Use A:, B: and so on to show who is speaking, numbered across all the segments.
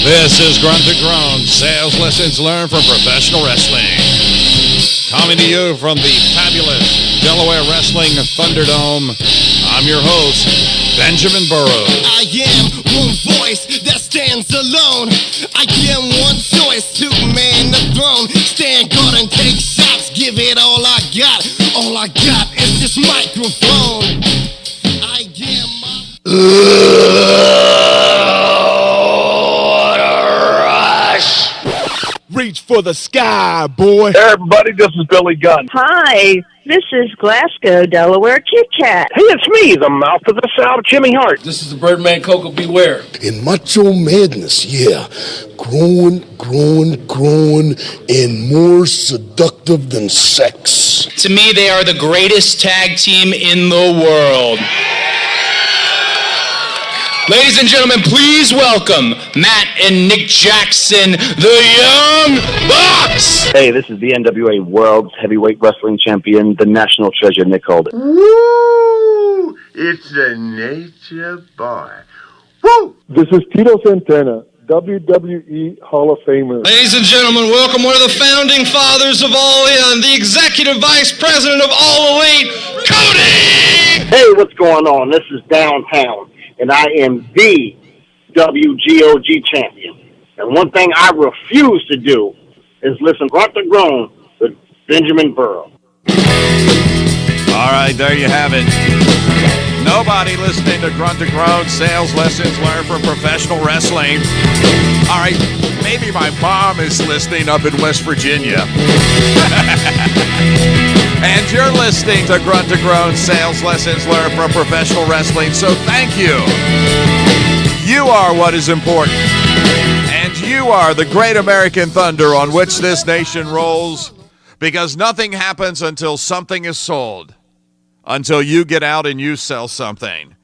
A: This is Grunt to Groan, sales lessons learned from professional wrestling. Coming to you from the fabulous Delaware Wrestling Thunderdome, I'm your host, Benjamin Burrows.
B: I am one voice that stands alone. I am one choice to man the throne. Stand guard and take shots, give it all I got. All I got is this microphone. I am
C: Reach for the sky, boy.
D: Hey, everybody, this is Billy Gunn.
E: Hi, this is Glasgow, Delaware Kit Kat.
D: Hey, it's me, the mouth of the South, Jimmy Hart.
F: This is the Birdman Coco Beware.
G: In Macho Madness, yeah. Growing, and more seductive than sex.
F: To me, they are the greatest tag team in the world. Ladies and gentlemen, please welcome Matt and Nick Jackson, the Young Bucks!
H: Hey, this is the NWA World's Heavyweight Wrestling Champion, the National Treasure, Nick Holden.
I: Woo! It's the Nature Boy. Woo!
J: This is Tito Santana, WWE Hall of Famer.
F: Ladies and gentlemen, welcome one of the founding fathers of All In, the Executive Vice President of All Elite, Cody!
H: Hey, what's going on? This is Downtown, and I am the WGOG champion. And one thing I refuse to do is listen Grunt to Groan with Benjamin Burrows.
A: All right, there you have it. Nobody listening to Grunt to Groan, sales lessons learned from professional wrestling. All right, maybe my mom is listening up in West Virginia. And you're listening to Grunt to Groan, sales lessons learned from professional wrestling, so thank you. You are what is important. And you are the great American thunder on which this nation rolls, because nothing happens until something is sold, until you get out and you sell something.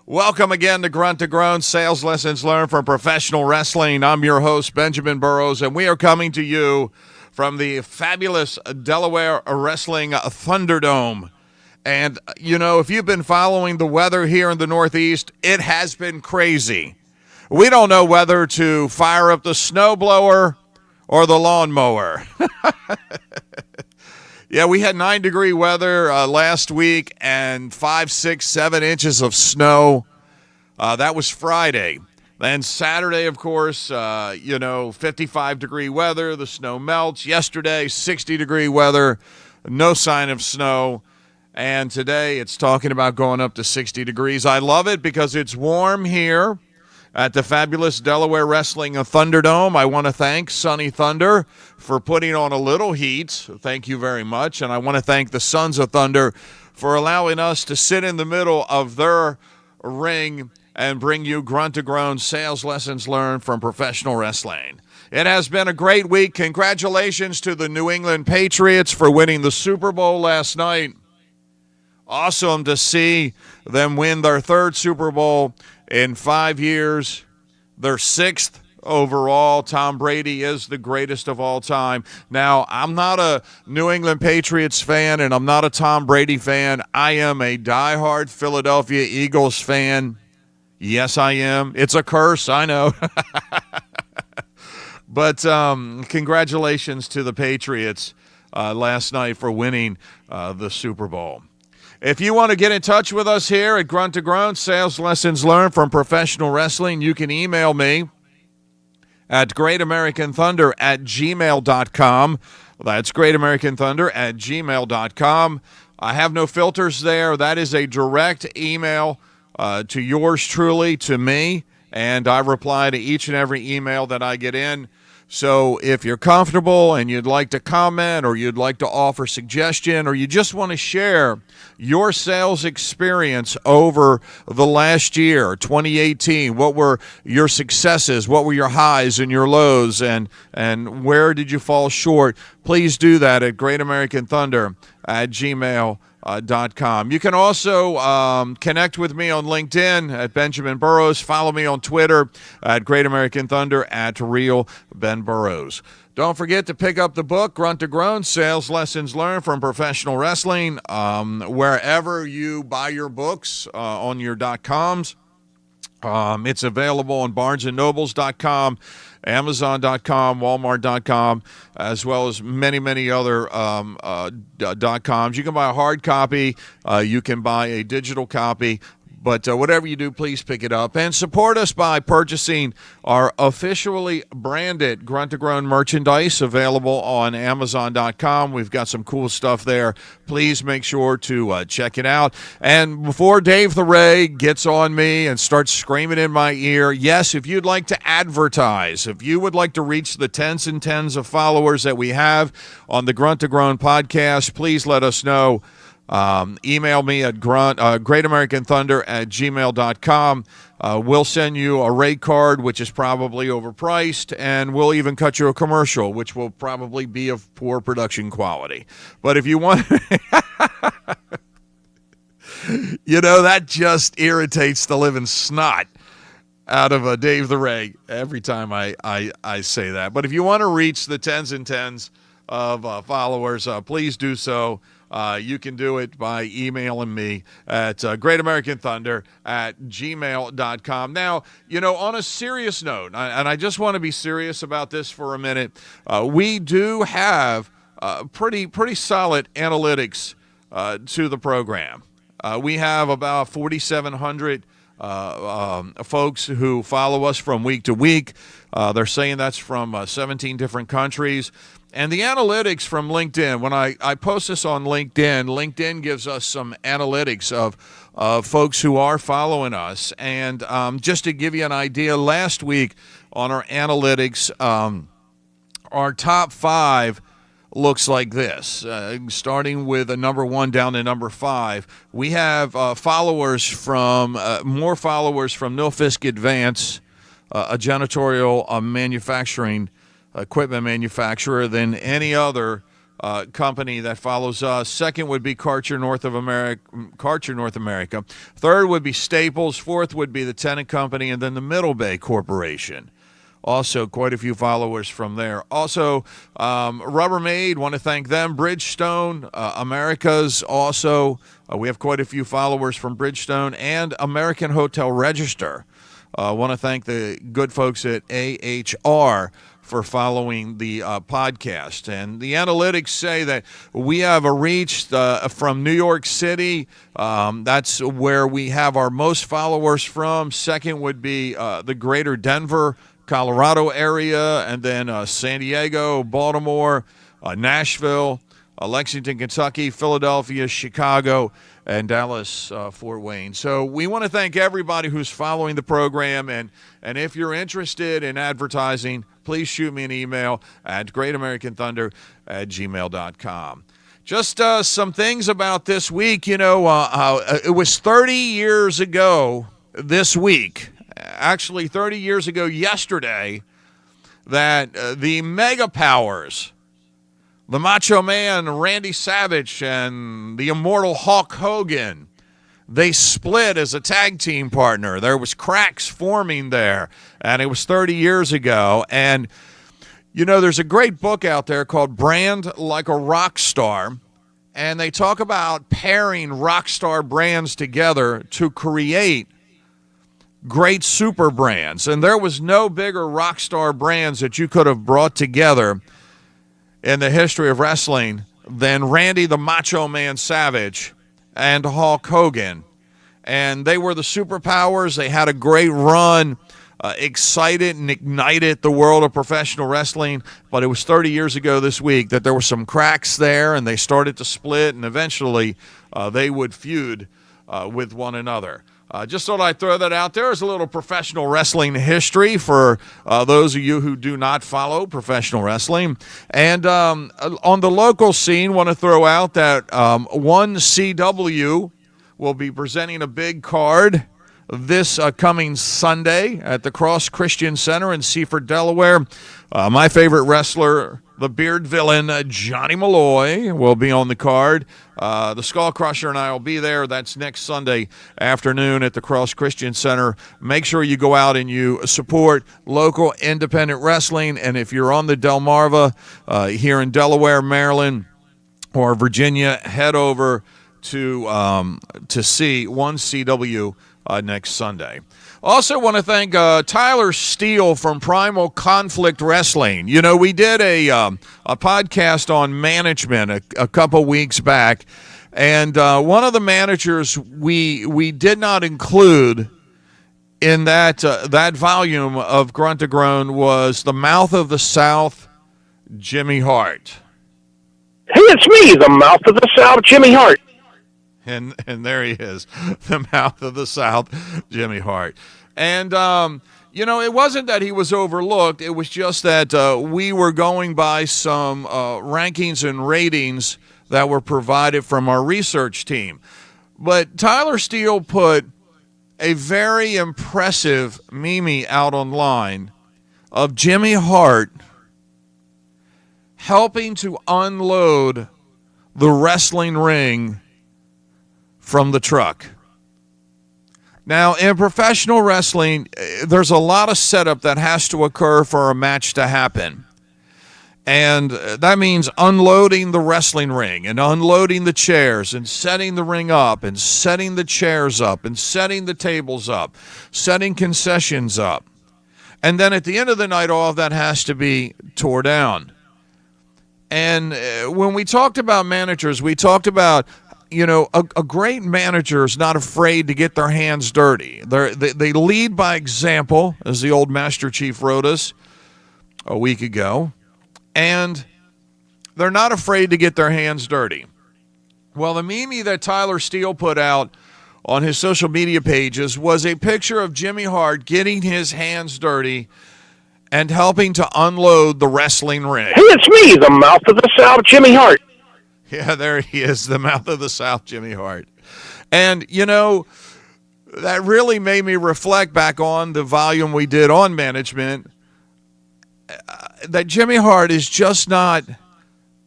A: Welcome again to Grunt to Groan, sales lessons learned from professional wrestling. I'm your host, Benjamin Burrows, and we are coming to you from the fabulous Delaware Wrestling Thunderdome. And, you know, if you've been following the weather here in the Northeast, it has been crazy. We don't know whether to fire up the snowblower or the lawnmower. Yeah, we had 9-degree weather last week and 5, 6, 7 inches of snow. That was Friday. Then Saturday, of course, 55-degree weather. The snow melts. Yesterday, 60-degree weather. No sign of snow. And today, it's talking about going up to 60 degrees. I love it because it's warm here at the fabulous Delaware Wrestling Thunderdome. I want to thank Sunny Thunder for putting on a little heat. Thank you very much. And I want to thank the Sons of Thunder for allowing us to sit in the middle of their ring and bring you Grunt to Groan, sales lessons learned from professional wrestling. It has been a great week. Congratulations to the New England Patriots for winning the Super Bowl last night. Awesome to see them win their third Super Bowl in 5 years, their sixth overall. Tom Brady is the greatest of all time. Now, I'm not a New England Patriots fan, and I'm not a Tom Brady fan. I am a diehard Philadelphia Eagles fan. Yes, I am. It's a curse, I know. But congratulations to the Patriots last night for winning the Super Bowl. If you want to get in touch with us here at Grunt to Groan, sales lessons learned from professional wrestling, you can email me at greatamericanthunder@gmail.com. That's greatamericanthunder@gmail.com. I have no filters there. That is a direct email to yours truly, to me, and I reply to each and every email that I get in. So if you're comfortable and you'd like to comment or you'd like to offer suggestion or you just want to share your sales experience over the last year, 2018, what were your successes, what were your highs and your lows, and where did you fall short, please do that at greatamericanthunder@gmail.com. You can also connect with me on LinkedIn at Benjamin Burrows. Follow me on Twitter at Great American Thunder at Real Ben Burrows. Don't forget to pick up the book, Grunt to Groan, Sales Lessons Learned from Professional Wrestling, wherever you buy your books on your .coms. It's available on BarnesandNobles.com, Amazon.com, Walmart.com, as well as many, many other .coms. You can buy a hard copy. You can buy a digital copy. But whatever you do, please pick it up and support us by purchasing our officially branded Grunt to Groan merchandise available on Amazon.com. We've got some cool stuff there. Please make sure to check it out. And before Dave the Ray gets on me and starts screaming in my ear, yes, if you'd like to advertise, if you would like to reach the tens and tens of followers that we have on the Grunt to Groan podcast, please let us know. Email me at greatamericanthunder@gmail.com. We'll send you a rate card, which is probably overpriced, and we'll even cut you a commercial, which will probably be of poor production quality. But if you want, that just irritates the living snot out of Dave the Ray every time I say that. But if you want to reach the tens and tens of followers, please do so. You can do it by emailing me at greatamericanthunder@gmail.com. Now, on a serious note, and I just want to be serious about this for a minute, we do have pretty solid analytics to the program. We have about 4,700 folks who follow us from week to week. They're saying that's from 17 different countries. And the analytics from LinkedIn, when I post this on LinkedIn gives us some analytics of folks who are following us. And just to give you an idea, last week on our analytics, our top 5 looks like this. Starting with a number 1 down to number 5, we have more followers from Nilfisk Advance, a janitorial manufacturing equipment manufacturer, than any other company that follows us. Second would be Karcher North America. Third would be Staples. Fourth would be the Tennant Company, and then the Middle Bay Corporation. Also, quite a few followers from there. Also, Rubbermaid, want to thank them. Bridgestone, Americas also. We have quite a few followers from Bridgestone, and American Hotel Register. Want to thank the good folks at AHR for following the podcast. And the analytics say that we have a reach from New York City. That's where we have our most followers from. Second would be the greater Denver, Colorado area, and then San Diego, Baltimore, Nashville, Lexington, Kentucky, Philadelphia, Chicago, and Dallas, Fort Wayne. So we want to thank everybody who's following the program, and if you're interested in advertising, please shoot me an email at greatamericanthunder@gmail.com. Just some things about this week. It was 30 years ago this week, actually 30 years ago yesterday, that the mega powers, the Macho Man Randy Savage and the immortal Hulk Hogan, they split as a tag team partner. There was cracks forming there, and it was 30 years ago. And, there's a great book out there called Brand Like a Rock Star, and they talk about pairing rock star brands together to create great super brands. And there was no bigger rock star brands that you could have brought together in the history of wrestling than Randy the Macho Man Savage and Hulk Hogan. And they were the superpowers. They had a great run, excited and ignited the world of professional wrestling. But it was 30 years ago this week that there were some cracks there, and they started to split, and eventually they would feud with one another. Just thought I'd throw that out there as a little professional wrestling history for those of you who do not follow professional wrestling. And on the local scene, want to throw out that 1CW will be presenting a big card this coming Sunday at the Cross Christian Center in Seaford, Delaware. My favorite wrestler, the beard villain, Johnny Malloy, will be on the card. The Skull Crusher and I will be there. That's next Sunday afternoon at the Cross Christian Center. Make sure you go out and you support local independent wrestling. And if you're on the Delmarva here in Delaware, Maryland, or Virginia, head over to see 1CW next Sunday. Also want to thank Tyler Steele from Primal Conflict Wrestling. You know, we did a podcast on management a couple weeks back, and one of the managers we did not include in that volume of Grunt to Groan was the Mouth of the South, Jimmy Hart.
D: Hey, it's me, the Mouth of the South, Jimmy Hart.
A: And there he is, the Mouth of the South, Jimmy Hart. And, you know, it wasn't that he was overlooked. It was just that we were going by some rankings and ratings that were provided from our research team. But Tyler Steele put a very impressive meme out online of Jimmy Hart helping to unload the wrestling ring from the truck. Now, in professional wrestling, there's a lot of setup that has to occur for a match to happen. And that means unloading the wrestling ring and unloading the chairs and setting the ring up and setting the chairs up and setting the tables up, setting concessions up. And then at the end of the night, all of that has to be tore down. And when we talked about managers, we talked about, you know, a great manager is not afraid to get their hands dirty. They lead by example, as the old Master Chief wrote us a week ago, and they're not afraid to get their hands dirty. Well, the meme that Tyler Steele put out on his social media pages was a picture of Jimmy Hart getting his hands dirty and helping to unload the wrestling ring.
D: Hey, it's me, the Mouth of the South, Jimmy Hart.
A: Yeah, there he is, the Mouth of the South, Jimmy Hart. And, you know, that really made me reflect back on the volume we did on management, that Jimmy Hart is just not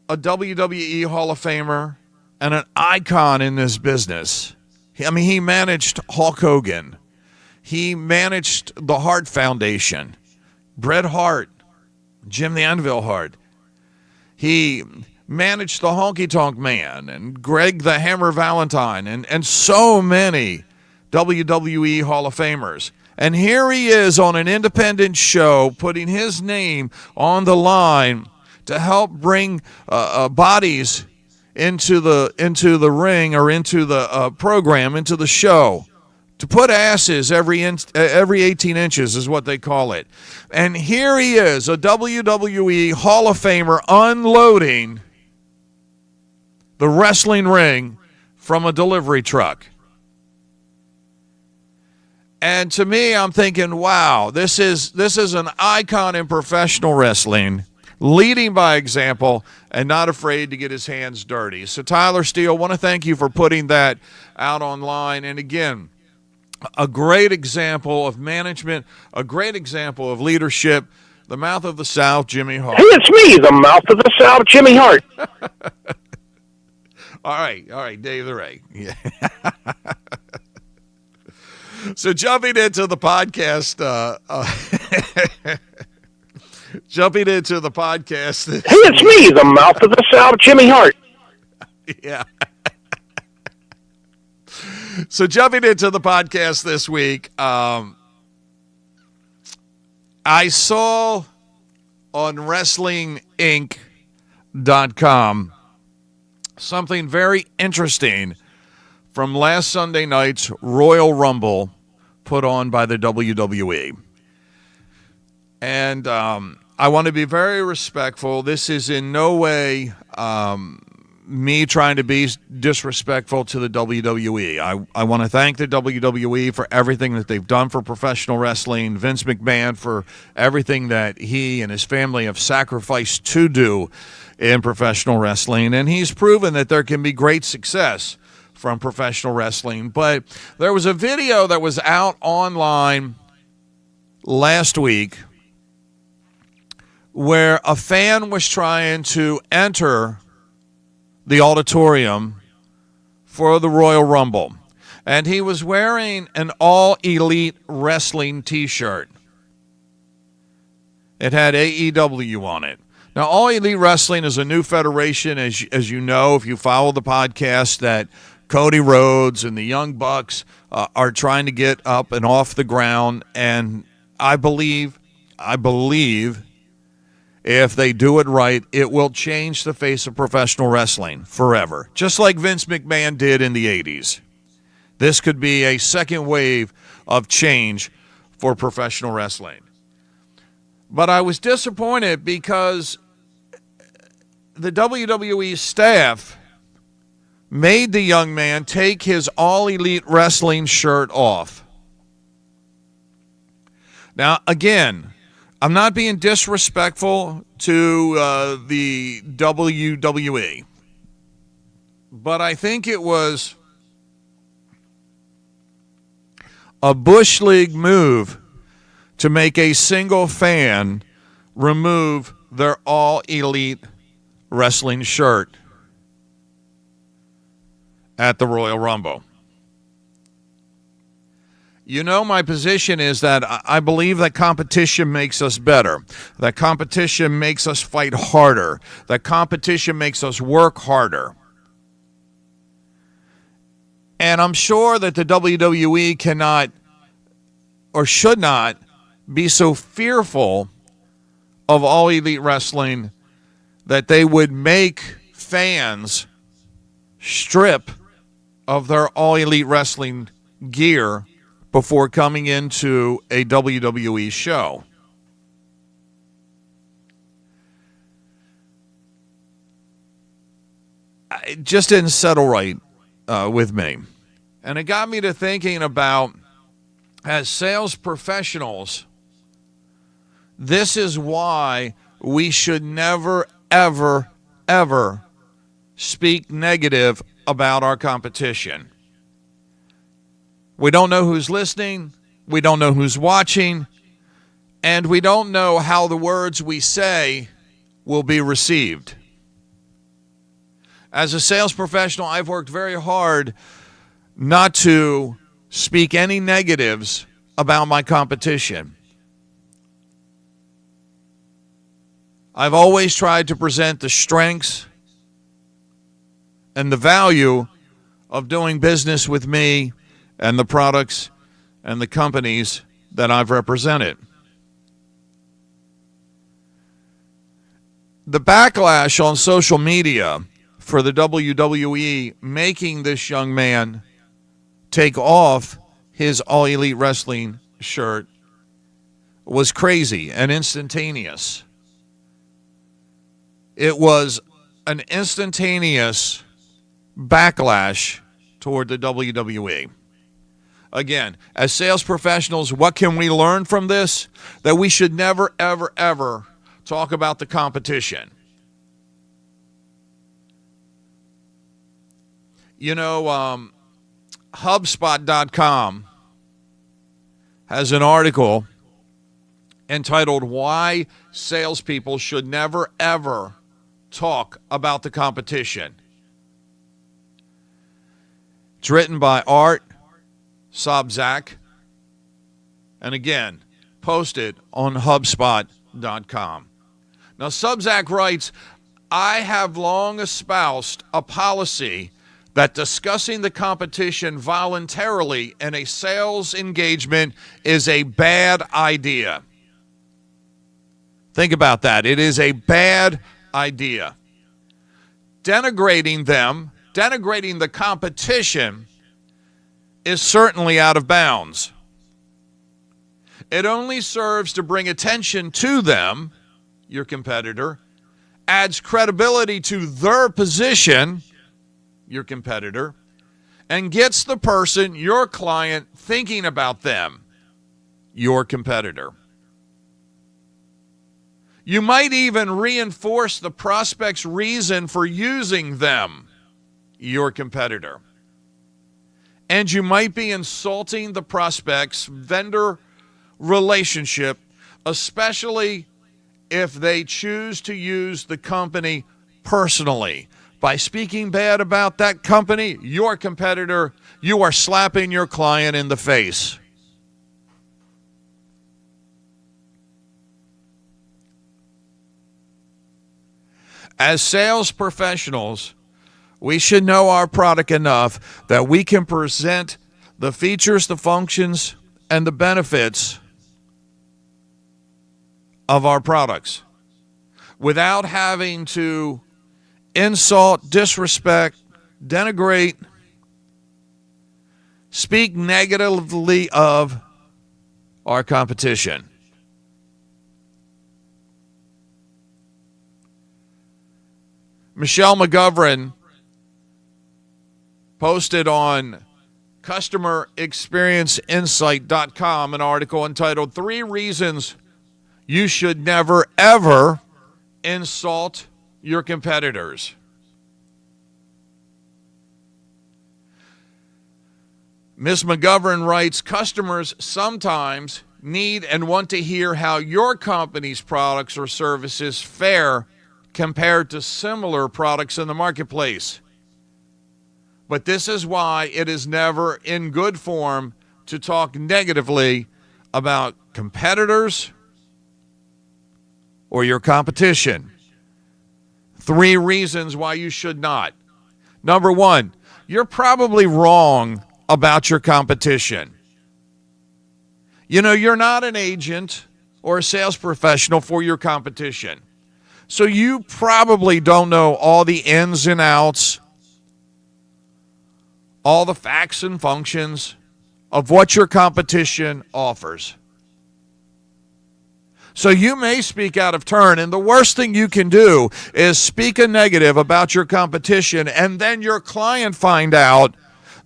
A: a WWE Hall of Famer and an icon in this business. I mean, he managed Hulk Hogan. He managed the Hart Foundation, Bret Hart, Jim the Anvil Hart. He managed the Honky Tonk Man and Greg the Hammer Valentine and so many WWE Hall of Famers. And here he is on an independent show putting his name on the line to help bring bodies into the ring or into the program, into the show. To put asses every 18 inches is what they call it. And here he is, a WWE Hall of Famer unloading the wrestling ring from a delivery truck. And to me, I'm thinking, wow, this is an icon in professional wrestling, leading by example and not afraid to get his hands dirty. So Tyler Steele, want to thank you for putting that out online. And again, a great example of management, a great example of leadership, the Mouth of the South, Jimmy Hart.
D: Hey, it's me, the Mouth of the South, Jimmy Hart.
A: All right, Dave the Ray. Yeah. So jumping into the podcast,
D: Hey, it's me, the Mouth of the South, Jimmy Hart.
A: Yeah. So jumping into the podcast this week, I saw on WrestlingInc.com something very interesting from last Sunday night's Royal Rumble put on by the WWE. And I want to be very respectful. This is in no way me trying to be disrespectful to the WWE. I want to thank the WWE for everything that they've done for professional wrestling, Vince McMahon for everything that he and his family have sacrificed to do in professional wrestling, and he's proven that there can be great success from professional wrestling. But there was a video that was out online last week where a fan was trying to enter the auditorium for the Royal Rumble, and he was wearing an All Elite Wrestling t-shirt. It had AEW on it. Now, All Elite Wrestling is a new federation, as you know, if you follow the podcast, that Cody Rhodes and the Young Bucks are trying to get up and off the ground, and I believe if they do it right, it will change the face of professional wrestling forever, just like Vince McMahon did in the 80s. This could be a second wave of change for professional wrestling. But I was disappointed because the WWE staff made the young man take his All Elite Wrestling shirt off. Now, again, I'm not being disrespectful to the WWE, but I think it was a Bush League move to make a single fan remove their All Elite Wrestling shirt at the Royal Rumble. You know, my position is that I believe that competition makes us better, that competition makes us fight harder, that competition makes us work harder. And I'm sure that the WWE cannot or should not be so fearful of All Elite Wrestling that they would make fans strip of their All Elite Wrestling gear before coming into a WWE show. It just didn't settle right with me. And it got me to thinking about, as sales professionals, this is why we should never, ever, ever speak negative about our competition. We don't know who's listening, we don't know who's watching, and we don't know how the words we say will be received. As a sales professional, I've worked very hard not to speak any negatives about my competition. I've always tried to present the strengths and the value of doing business with me and the products and the companies that I've represented. The backlash on social media for the WWE making this young man take off his All Elite Wrestling shirt was crazy and instantaneous. It was an instantaneous backlash toward the WWE. Again, as sales professionals, what can we learn from this? That we should never, ever, ever talk about the competition. You know, HubSpot.com has an article entitled "Why Salespeople Should Never, Ever Talk About the Competition." It's written by Art Sobczak, and again, posted on HubSpot.com. Now, Sobczak writes, "I have long espoused a policy that discussing the competition voluntarily in a sales engagement is a bad idea." Think about that. It is a bad idea. Denigrating them, denigrating the competition, is certainly out of bounds. It only serves to bring attention to them, your competitor, adds credibility to their position, your competitor, and gets the person, your client, thinking about them, your competitor. You might even reinforce the prospect's reason for using them, your competitor. And you might be insulting the prospect's vendor relationship, especially if they choose to use the company personally. By speaking bad about that company, your competitor, you are slapping your client in the face. As sales professionals, We should know our product enough that we can present the features, the functions, and the benefits of our products without having to insult, disrespect, denigrate, speak negatively of our competition. Michelle McGovern posted on CustomerExperienceInsight.com an article entitled 3 Reasons You Should Never, Ever Insult Your Competitors. Ms. McGovern writes, customers sometimes need and want to hear how your company's products or services fare compared to similar products in the marketplace. But this is why it is never in good form to talk negatively about competitors or your competition. 3 reasons why you should not. Number 1, you're probably wrong about your competition. You know, you're not an agent or a sales professional for your competition. So you probably don't know all the ins and outs, all the facts and functions of what your competition offers. So you may speak out of turn, and the worst thing you can do is speak a negative about your competition, and then your client find out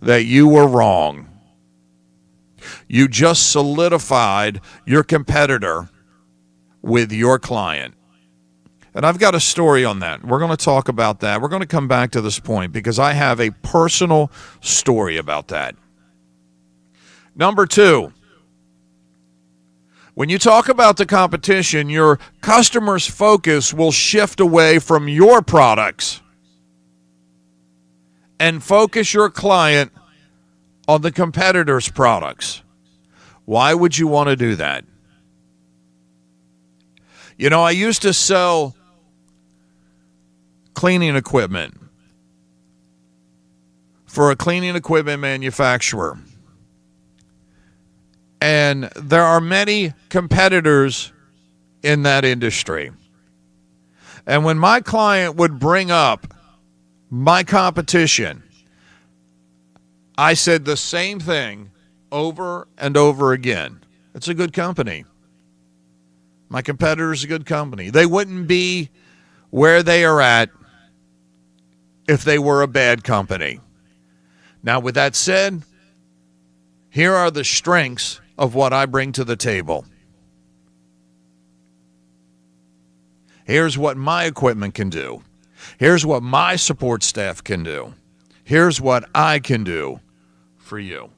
A: that you were wrong. You just solidified your competitor with your client. And I've got a story on that. We're going to talk about that. We're going to come back to this point because I have a personal story about that. Number 2, when you talk about the competition, your customer's focus will shift away from your products and focus your client on the competitor's products. Why would you want to do that? You know, I used to sell cleaning equipment for a cleaning equipment manufacturer. And there are many competitors in that industry. And when my client would bring up my competition, I said the same thing over and over again. It's a good company. My competitor's a good company. They wouldn't be where they are at if they were a bad company. Now, with that said, here are the strengths of what I bring to the table. Here's what my equipment can do. Here's what my support staff can do. Here's what I can do for you.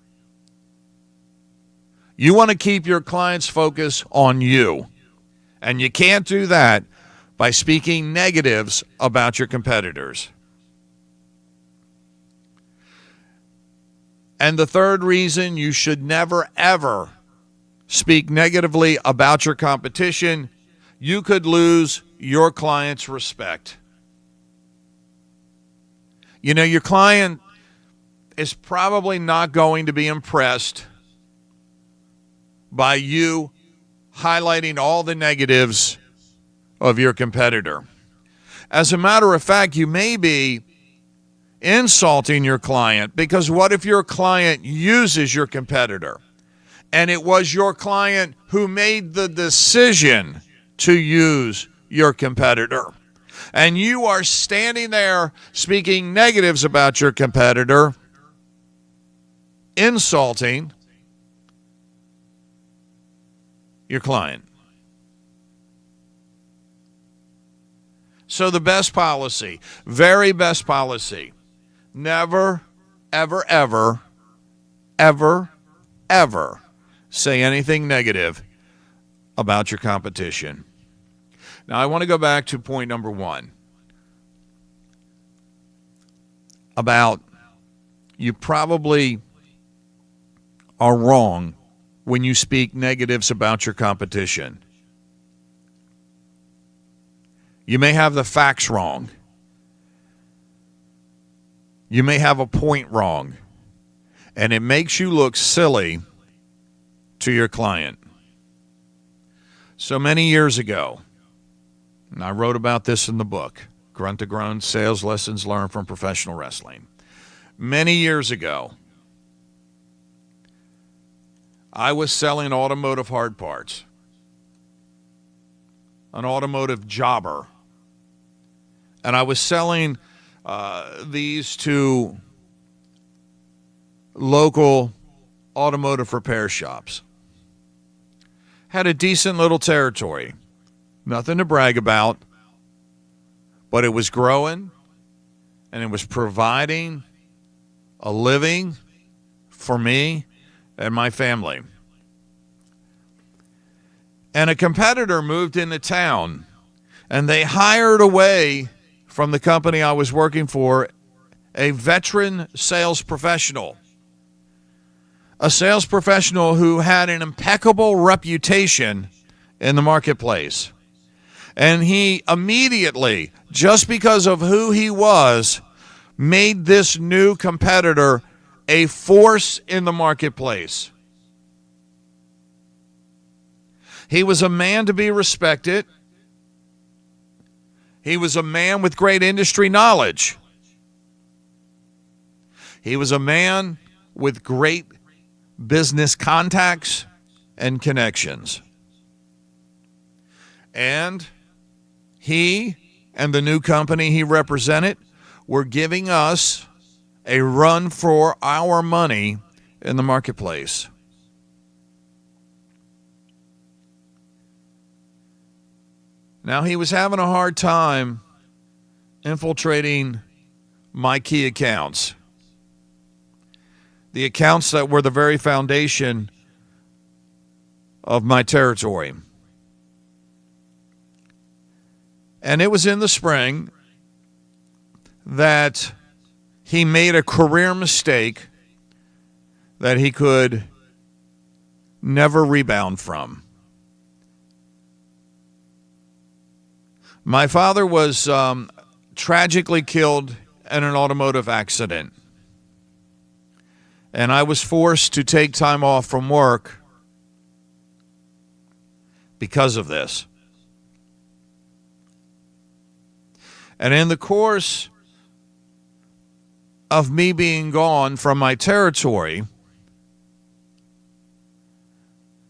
A: You want to keep your client's focus on you. And you can't do that by speaking negatives about your competitors. And the third reason you should never, ever speak negatively about your competition, you could lose your client's respect. You know, your client is probably not going to be impressed by you highlighting all the negatives of your competitor. As a matter of fact, you may be insulting your client, because what if your client uses your competitor and it was your client who made the decision to use your competitor, and you are standing there speaking negatives about your competitor, insulting your client. So the best policy, very best policy, never, ever, ever, ever, ever say anything negative about your competition. Now, I want to go back to point number 1 about you probably are wrong when you speak negatives about your competition. You may have the facts wrong. You may have a point wrong, and it makes you look silly to your client. So many years ago, and I wrote about this in the book, Grunt to Groan, Sales Lessons Learned from Professional Wrestling. Many years ago, I was selling automotive hard parts, an automotive jobber, and I was selling these to local automotive repair shops. Had a decent little territory. Nothing to brag about, but it was growing and it was providing a living for me and my family. And a competitor moved into town, and they hired away from the company I was working for a veteran sales professional. A sales professional who had an impeccable reputation in the marketplace. And he immediately, just because of who he was, made this new competitor a force in the marketplace. He was a man to be respected. He was a man with great industry knowledge. He was a man with great business contacts and connections. And he and the new company he represented were giving us a run for our money in the marketplace. Now, he was having a hard time infiltrating my key accounts. The accounts that were the very foundation of my territory. And it was in the spring that he made a career mistake that he could never rebound from. My father was tragically killed in an automotive accident. And I was forced to take time off from work because of this. And in the course of me being gone from my territory,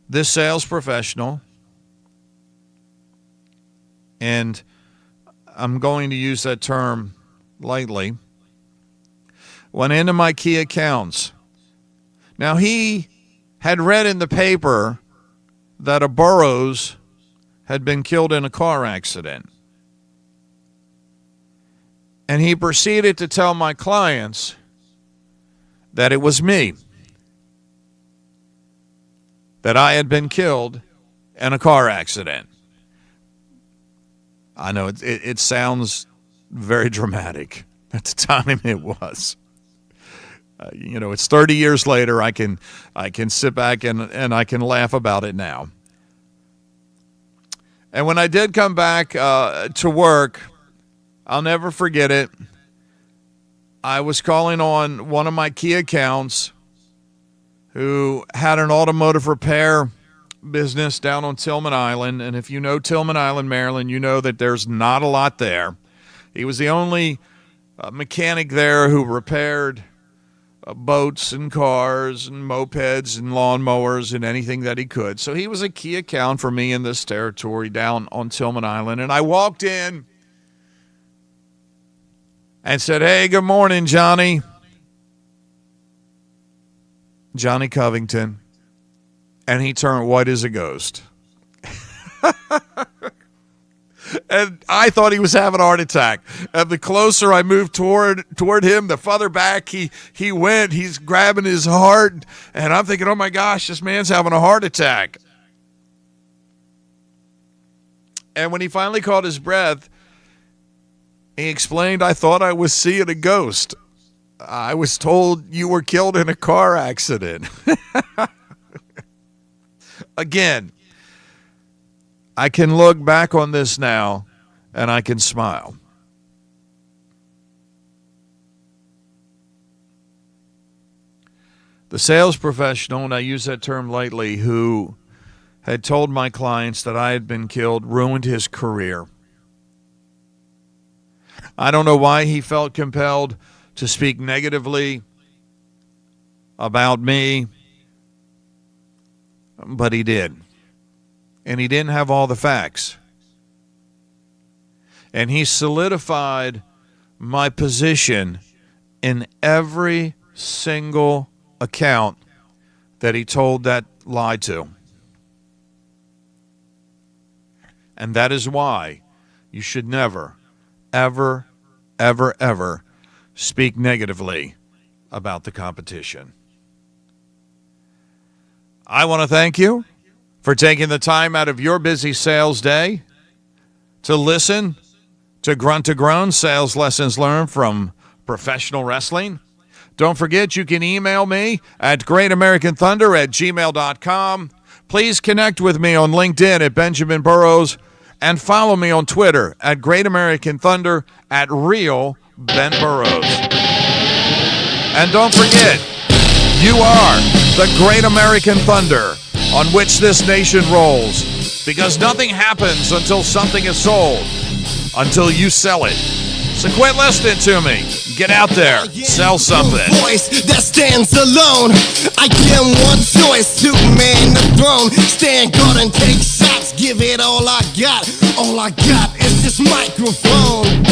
A: this sales professional, and I'm going to use that term lightly, went into my key accounts. Now, he had read in the paper that a Burroughs had been killed in a car accident. And he proceeded to tell my clients that it was me, that I had been killed in a car accident. I know it sounds very dramatic. At the time, it was. It's 30 years later. I can sit back and I can laugh about it now. And when I did come back to work, I'll never forget it. I was calling on one of my key accounts who had an automotive repair business down on Tillman Island. And if you know Tillman Island, Maryland, you know that there's not a lot there. He was the only mechanic there who repaired boats and cars and mopeds and lawnmowers and anything that he could. So he was a key account for me in this territory down on Tillman Island. And I walked in and said, "Hey, good morning, Johnny." Johnny Covington. And he turned white as a ghost. And I thought he was having a heart attack. And the closer I moved toward him, the farther back he went. He's grabbing his heart. And I'm thinking, oh my gosh, this man's having a heart attack. And when he finally caught his breath, he explained, "I thought I was seeing a ghost. I was told you were killed in a car accident." Again, I can look back on this now and I can smile. The sales professional, and I use that term lightly, who had told my clients that I had been killed, ruined his career. I don't know why he felt compelled to speak negatively about me, but he did. And he didn't have all the facts. And he solidified my position in every single account that he told that lie to. And that is why you should never, ever, ever, ever speak negatively about the competition. I want to thank you for taking the time out of your busy sales day to listen to Grunt to Groan, sales lessons learned from professional wrestling. Don't forget, you can email me at greatamericanthunder@gmail.com. Please connect with me on LinkedIn at Benjamin Burrows and follow me on Twitter at Great American Thunder at Real Ben Burrows. And don't forget, you are the Great American Thunder on which this nation rolls, because nothing happens until something is sold, until you sell it. So quit listening to me. Get out there. Sell something.
B: Voice that stands alone. I give one choice to man the throne. Stand guard and take shots. Give it all I got. All I got is this microphone.